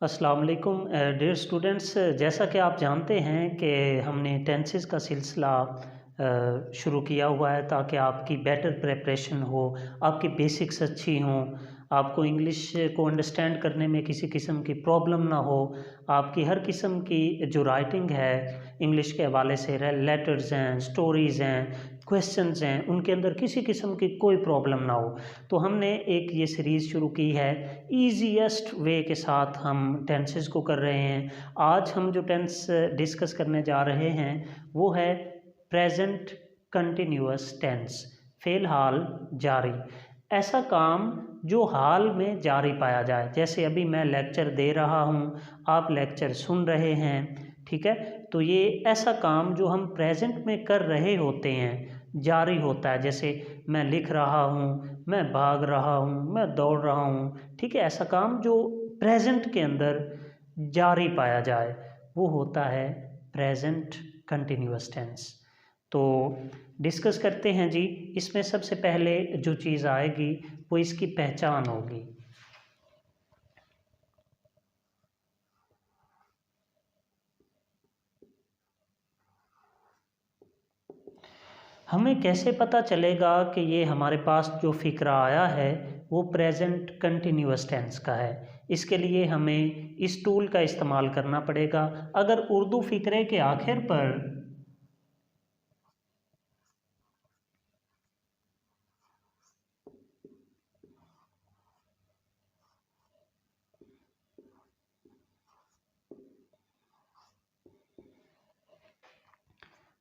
अस्सलाम वालेकुम dear students. जैसा कि आप जानते हैं कि हमने टेंसेस का सिलसिला शुरू किया हुआ है ताकि आपकी बेटर प्रिपरेशन हो, आपकी बेसिक्स अच्छी हों, आपको इंग्लिश को अंडरस्टैंड करने में किसी किस्म की प्रॉब्लम ना हो, आपकी हर किस्म की जो राइटिंग है इंग्लिश के हवाले से लेटर्स हैं, स्टोरीज़ हैं, क्वेश्चंस हैं, उनके अंदर किसी किस्म की कोई प्रॉब्लम ना हो। तो हमने एक ये सीरीज़ शुरू की है, ईजीएस्ट वे के साथ हम टेंसेस को कर रहे हैं। आज हम जो टेंस डिस्कस करने जा रहे हैं वो है प्रेजेंट कंटिन्यूअस टेंस, फ़िलहाल जारी। ऐसा काम जो हाल में जारी पाया जाए, जैसे अभी मैं लेक्चर दे रहा हूँ, आप लेक्चर सुन रहे हैं, ठीक है। तो ये ऐसा काम जो हम प्रेजेंट में कर रहे होते हैं जारी होता है। जैसे मैं लिख रहा हूँ, मैं भाग रहा हूँ, मैं दौड़ रहा हूँ, ठीक है। ऐसा काम जो प्रेजेंट के अंदर जारी पाया जाए वो होता है प्रेजेंट कंटिन्यूअस टेंस। तो डिस्कस करते हैं जी। इसमें सबसे पहले जो चीज़ आएगी वो इसकी पहचान होगी। हमें कैसे पता चलेगा कि ये हमारे पास जो फ़िक्रा आया है वो प्रेजेंट कंटिन्यूअस टेंस का है? इसके लिए हमें इस टूल का इस्तेमाल करना पड़ेगा। अगर उर्दू फ़िक्रे के आखिर पर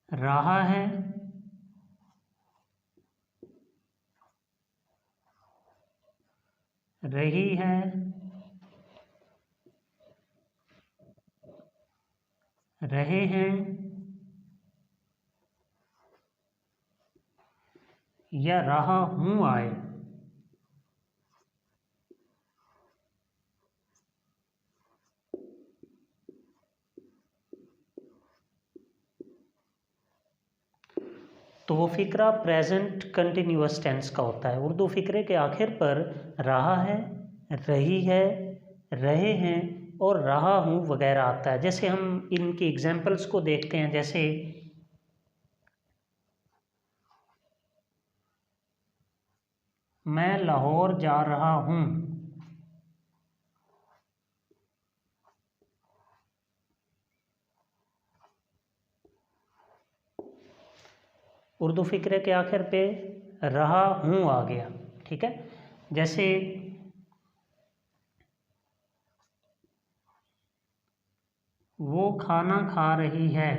रहा है, रही है, रहे हैं या रहा हूँ आए, तो वो फ़िक्रा प्रेजेंट कंटिन्यूअस टेंस का होता है। उर्दू फ़िक्रे के आखिर पर रहा है, रही है, रहे हैं और रहा हूँ वगैरह आता है। जैसे हम इनकी एग्जांपल्स को देखते हैं, जैसे मैं लाहौर जा रहा हूँ, उर्दू फ़िक्रे के आखिर पे रहा हूँ आ गया, ठीक है। जैसे वो खाना खा रही है,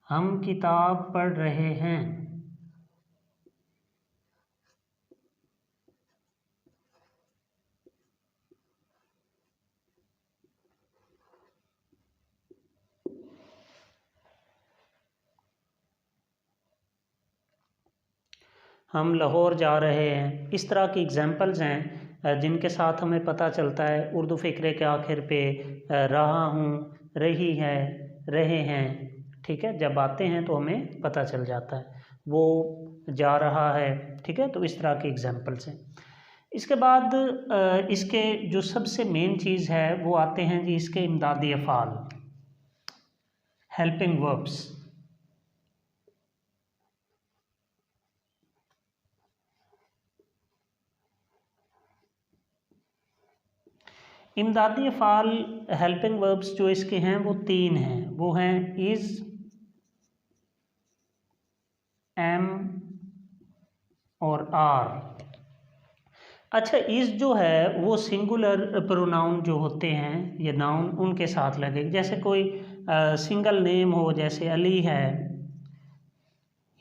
हम किताब पढ़ रहे हैं, हम लाहौर जा रहे हैं। इस तरह की एग्जांपल्स हैं जिनके साथ हमें पता चलता है उर्दू फ़िक्रे के आखिर पे रहा हूँ, रही है, रहे हैं, ठीक है। जब आते हैं तो हमें पता चल जाता है वो जा रहा है, ठीक है। तो इस तरह की एग्जांपल्स हैं। इसके बाद इसके जो सबसे मेन चीज़ है वो आते हैं जी इसके इमदादी अफ़ाल, हेल्पिंग वर्ब्स। इमदादी अफ़ाल हेल्पिंग वर्ब्स जो इसके हैं वो तीन हैं। वो हैं इज़, एम और आर। अच्छा, इज़ जो है वो सिंगुलर प्रोनाउन जो होते हैं ये नाउन उनके साथ लगेगा। जैसे कोई सिंगल नेम हो, जैसे अली है,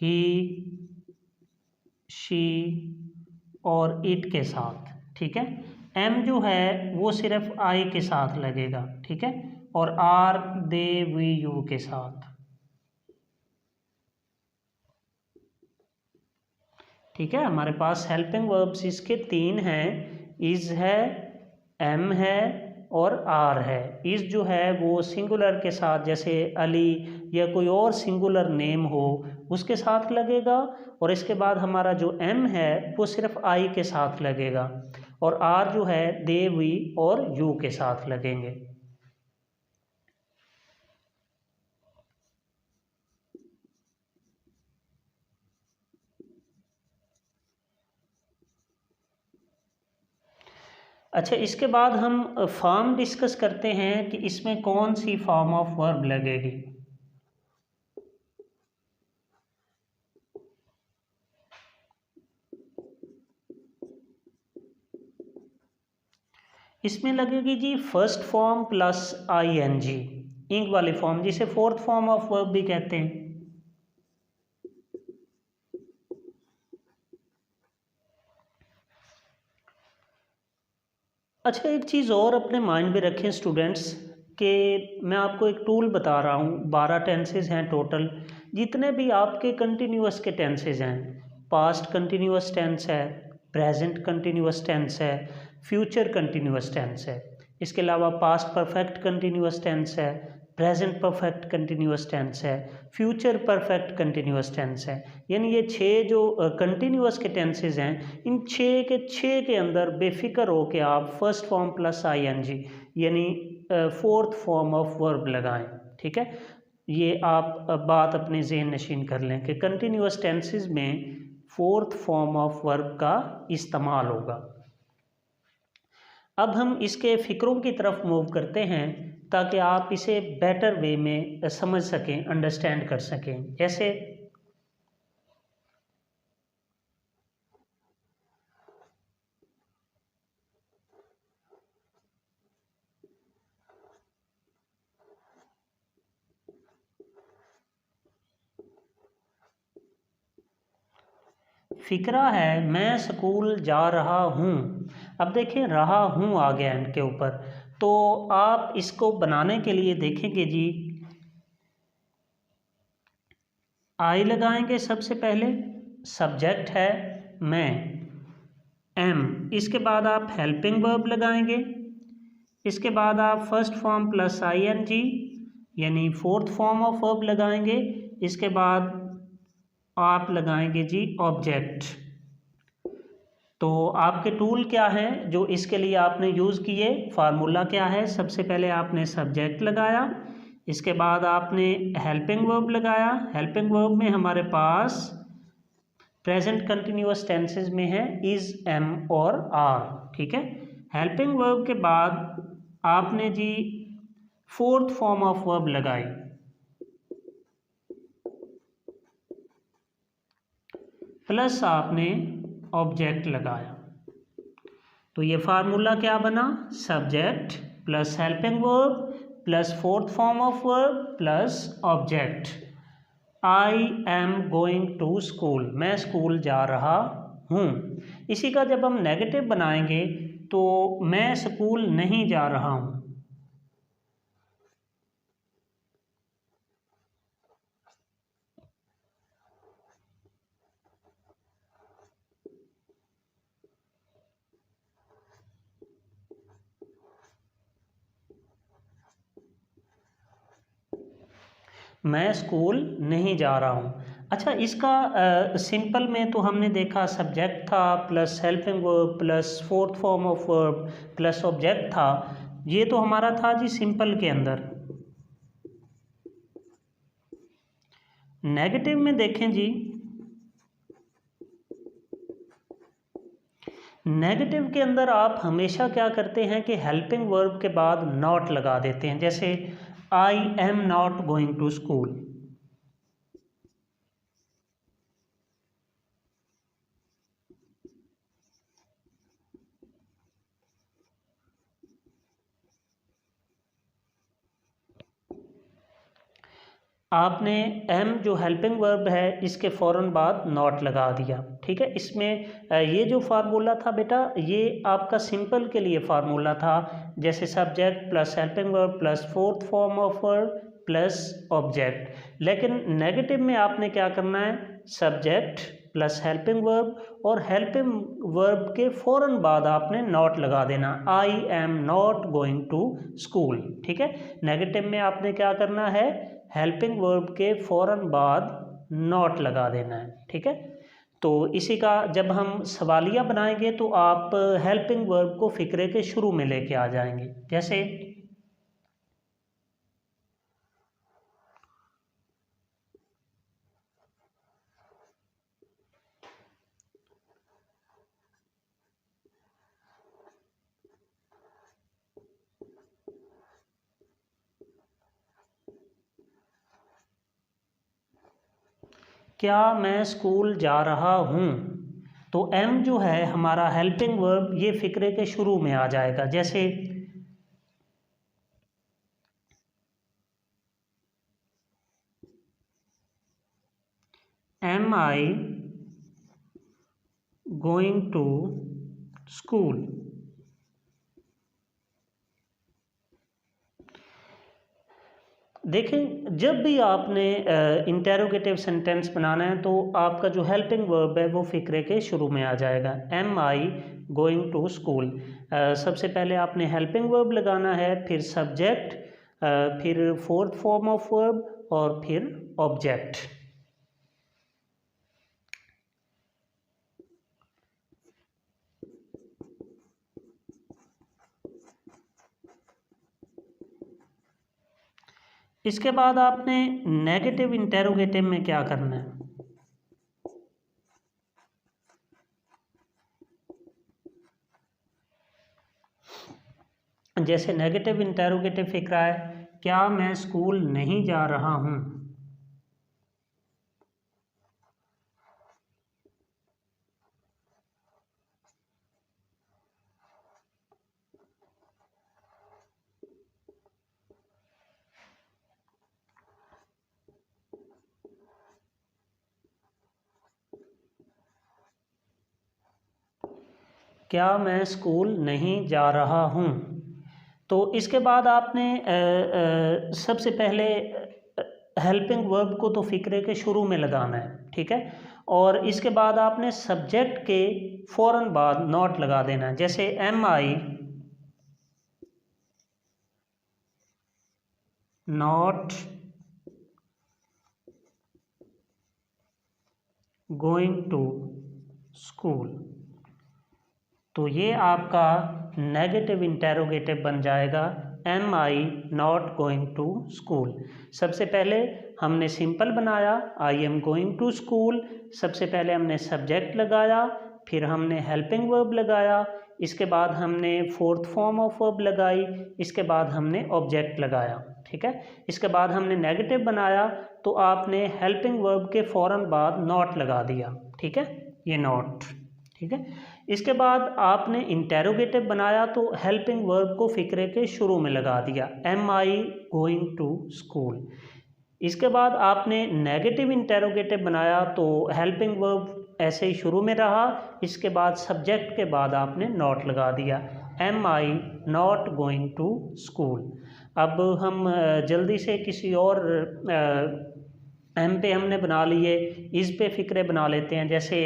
ही, शी और इट के साथ, ठीक है। एम जो है वो सिर्फ आई के साथ लगेगा, ठीक है। और आर दे वी यू के साथ, ठीक है। हमारे पास हेल्पिंग वर्ब्स इसके तीन हैं, इज़ है, एम है और आर है। इस जो है वो सिंगुलर के साथ, जैसे अली या कोई और सिंगुलर नेम हो उसके साथ लगेगा, और इसके बाद हमारा जो एम है वो सिर्फ आई के साथ लगेगा, और आर जो है दे, वी और यू के साथ लगेंगे। अच्छा, इसके बाद हम फॉर्म डिस्कस करते हैं कि इसमें कौन सी फॉर्म ऑफ वर्ब लगेगी। इसमें लगेगी जी first form plus I N G, ing वाली फॉर्म, जिसे फोर्थ फॉर्म ऑफ वर्ब भी कहते हैं। अच्छा, एक चीज़ और अपने माइंड में रखें स्टूडेंट्स, कि मैं आपको एक टूल बता रहा हूँ। 12 टेंसेज हैं टोटल। जितने भी आपके कंटिन्यूअस के टेंसेज हैं, पास्ट कंटिन्यूअस टेंस है, प्रेजेंट कंटिन्यूअस टेंस है, फ्यूचर कंटिन्यूअस टेंस है, इसके अलावा पास्ट परफेक्ट कंटिन्यूअस टेंस है, प्रेजेंट परफेक्ट कंटिन्यूअस टेंस है, फ्यूचर परफेक्ट कंटिन्यूअस टेंस है। यानी ये 6 जो कंटिन्यूअस के टेंसेज हैं, इन 6 के अंदर बेफिक्र हो के आप first form plus I N G यानी फोर्थ फॉर्म ऑफ वर्ब लगाएं। ठीक है, ये आप बात अपने ज़हन नशीन कर लें कि कंटिन्यूअस टेंसेज में फोर्थ फॉर्म ऑफ वर्ब का इस्तेमाल होगा। अब हम इसके फ़िक्रों की तरफ मूव करते हैं ताकि आप इसे बेटर वे में समझ सकें, अंडरस्टैंड कर सकें। जैसे फ़िक्रा है मैं स्कूल जा रहा हूँ। अब देखें रहा हूँ आ गया इनके ऊपर, तो आप इसको बनाने के लिए देखेंगे जी, आई लगाएंगे सबसे पहले, सब्जेक्ट है मैं, एम, इसके बाद आप हेल्पिंग वर्ब लगाएंगे, इसके बाद आप first form plus I N G यानी फोर्थ फॉर्म ऑफ वर्ब लगाएंगे, इसके बाद आप लगाएंगे जी ऑब्जेक्ट। तो आपके टूल क्या हैं जो इसके लिए आपने यूज़ किए, फार्मूला क्या है, सबसे पहले आपने सब्जेक्ट लगाया, इसके बाद आपने हेल्पिंग वर्ब लगाया। हेल्पिंग वर्ब में हमारे पास प्रेजेंट कंटिन्यूअस टेंसेज में है इज़, एम और आर। ठीक है, हेल्पिंग वर्ब के बाद आपने जी फोर्थ फॉर्म ऑफ वर्ब लगाई, प्लस आपने ऑब्जेक्ट लगाया। तो ये फार्मूला क्या बना, subject plus helping verb plus fourth form of verb plus object. I am going to school, मैं स्कूल जा रहा हूँ। इसी का जब हम नेगेटिव बनाएंगे तो मैं स्कूल नहीं जा रहा हूँ। मैं स्कूल नहीं जा रहा हूँ। अच्छा, इसका सिंपल में तो हमने देखा सब्जेक्ट था plus helping verb plus fourth form of verb plus object था। ये तो हमारा था जी सिंपल के अंदर। नेगेटिव में देखें जी, नेगेटिव के अंदर आप हमेशा क्या करते हैं कि हेल्पिंग वर्ब के बाद नॉट लगा देते हैं। जैसे I am not going to school. आपने एम जो हेल्पिंग वर्ब है इसके फ़ौरन बाद नॉट लगा दिया। ठीक है, इसमें ये जो फार्मूला था बेटा, ये आपका सिंपल के लिए फार्मूला था, जैसे subject plus helping verb plus fourth form of verb plus object. लेकिन नेगेटिव में आपने क्या करना है, सब्जेक्ट प्लस हेल्पिंग वर्ब, और हेल्पिंग वर्ब के फ़ौरन बाद आपने नॉट लगा देना, I am not going to school. ठीक है, नेगेटिव में आपने क्या करना है, हेल्पिंग वर्ब के फ़ौरन बाद नॉट लगा देना है। ठीक है, तो इसी का जब हम सवालिया बनाएंगे तो आप हेल्पिंग वर्ब को फ़िक्रे के शुरू में लेके आ जाएंगे। जैसे क्या मैं स्कूल जा रहा हूँ, तो एम जो है हमारा हेल्पिंग वर्ब ये फ़िक्रे के शुरू में आ जाएगा। जैसे am I going to school. देखें, जब भी आपने इंटेरोगेटिव सेंटेंस बनाना है तो आपका जो हेल्पिंग वर्ब है वो फ़िक्रे के शुरू में आ जाएगा। Am I going to school, सबसे पहले आपने हेल्पिंग वर्ब लगाना है, फिर सब्जेक्ट, फिर फोर्थ फॉर्म ऑफ वर्ब और फिर ऑब्जेक्ट। इसके बाद आपने नेगेटिव इंटेरोगेटिव में क्या करना है, जैसे नेगेटिव इंटेरोगेटिव फिक्रा है, क्या मैं स्कूल नहीं जा रहा हूँ। क्या मैं स्कूल नहीं जा रहा हूँ, तो इसके बाद आपने सबसे पहले हेल्पिंग वर्ब को तो फ़िक्रे के शुरू में लगाना है। ठीक है, और इसके बाद आपने सब्जेक्ट के फ़ौरन बाद नॉट लगा देना है। जैसे am I not going to school, तो ये आपका नेगेटिव इंटेरोगेटिव बन जाएगा, am I not going to school. सबसे पहले हमने सिंपल बनाया, I am going to school, सबसे पहले हमने सब्जेक्ट लगाया, फिर हमने हेल्पिंग वर्ब लगाया, इसके बाद हमने फोर्थ फॉर्म ऑफ वर्ब लगाई, इसके बाद हमने ऑब्जेक्ट लगाया। ठीक है, इसके बाद हमने नेगेटिव बनाया तो आपने हेल्पिंग वर्ब के फ़ौरन बाद नॉट लगा दिया। ठीक है, ये नॉट। ठीक है, इसके बाद आपने इंटेरोगेटिव बनाया तो हेल्पिंग वर्ब को फ़िक्रे के शुरू में लगा दिया, am I going to school. इसके बाद आपने नेगेटिव इंटेरोगेटिव बनाया तो हेल्पिंग वर्ब ऐसे ही शुरू में रहा, इसके बाद सब्जेक्ट के बाद आपने नॉट लगा दिया, am I not going to school. अब हम जल्दी से किसी और एम पे हमने बना लिए, इस पे फ़िक्रे बना लेते हैं। जैसे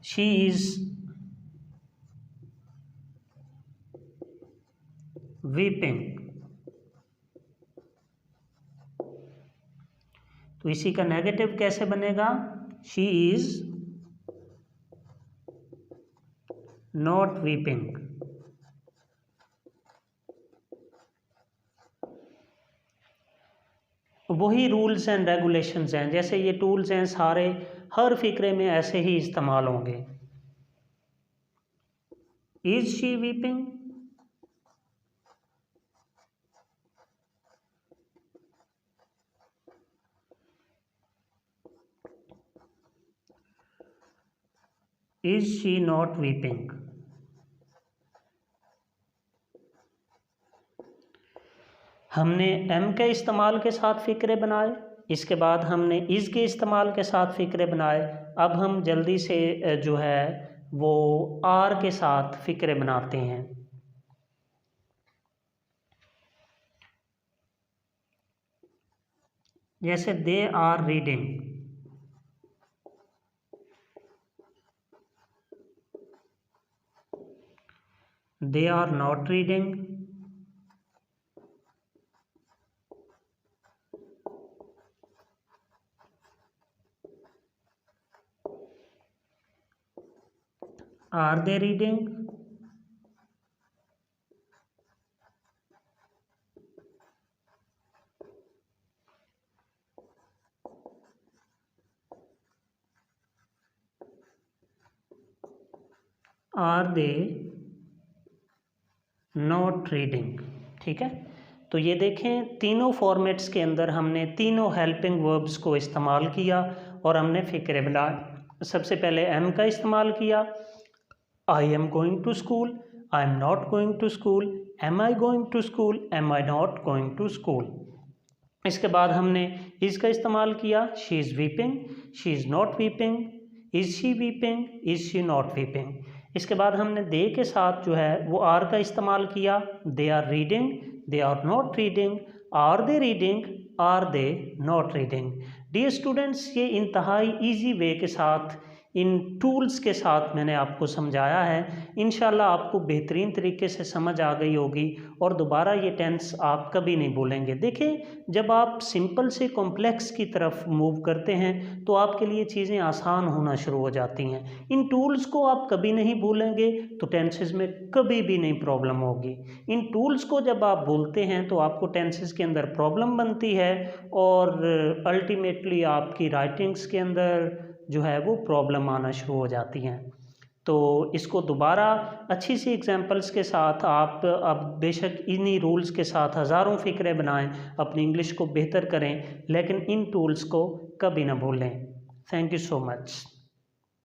शी इज़ वीपिंग, तो इसी का नेगेटिव कैसे बनेगा, शी इज़ नॉट वीपिंग। वही रूल्स एंड रेगुलेशंस हैं, जैसे ये टूल्स हैं सारे हर फ़िक्रे में ऐसे ही इस्तेमाल होंगे। Is she weeping, is she not weeping. हमने एम के इस्तेमाल के साथ फ़िक्रे बनाए, इसके बाद हमने इज़ के इस्तेमाल के साथ फ़िक्रे बनाए। अब हम जल्दी से जो है वो आर के साथ फ़िक्रे बनाते हैं। जैसे they are reading, they are not reading, are they reading, are they not reading. ठीक है, तो ये देखें तीनों फॉर्मेट्स के अंदर हमने तीनों हेल्पिंग वर्ब्स को इस्तेमाल किया और हमने फ़िक्रे बनाए। सबसे पहले एम का इस्तेमाल किया, I am going to school, I am not going to school, am I going to school, am I not going to school. इसके बाद हमने इज़ का इस्तेमाल किया, she is weeping, she is not weeping, is she weeping, is she not weeping. इसके बाद हमने दे के साथ जो है वो आर का इस्तेमाल किया, they are reading, they are not reading, are they reading, are they not reading. Dear students, ये इंतहाई ईजी वे के साथ इन टूल्स के साथ मैंने आपको समझाया है। इंशाल्लाह आपको बेहतरीन तरीके से समझ आ गई होगी और दोबारा ये टेंस आप कभी नहीं भूलेंगे। देखें, जब आप सिंपल से कॉम्प्लेक्स की तरफ मूव करते हैं तो आपके लिए चीज़ें आसान होना शुरू हो जाती हैं। इन टूल्स को आप कभी नहीं भूलेंगे तो टेंसेस में कभी भी नहीं प्रॉब्लम होगी। इन टूल्स को जब आप भूलते हैं तो आपको टेंसेस के अंदर प्रॉब्लम बनती है और अल्टीमेटली आपकी राइटिंग्स के अंदर जो है वो प्रॉब्लम आना शुरू हो जाती हैं। तो इसको दोबारा अच्छी सी एग्जांपल्स के साथ आप अब बेशक इन्हीं रूल्स के साथ हज़ारों फ़िक्रे बनाएं, अपनी इंग्लिश को बेहतर करें, लेकिन इन टूल्स को कभी ना भूलें। Thank you so much.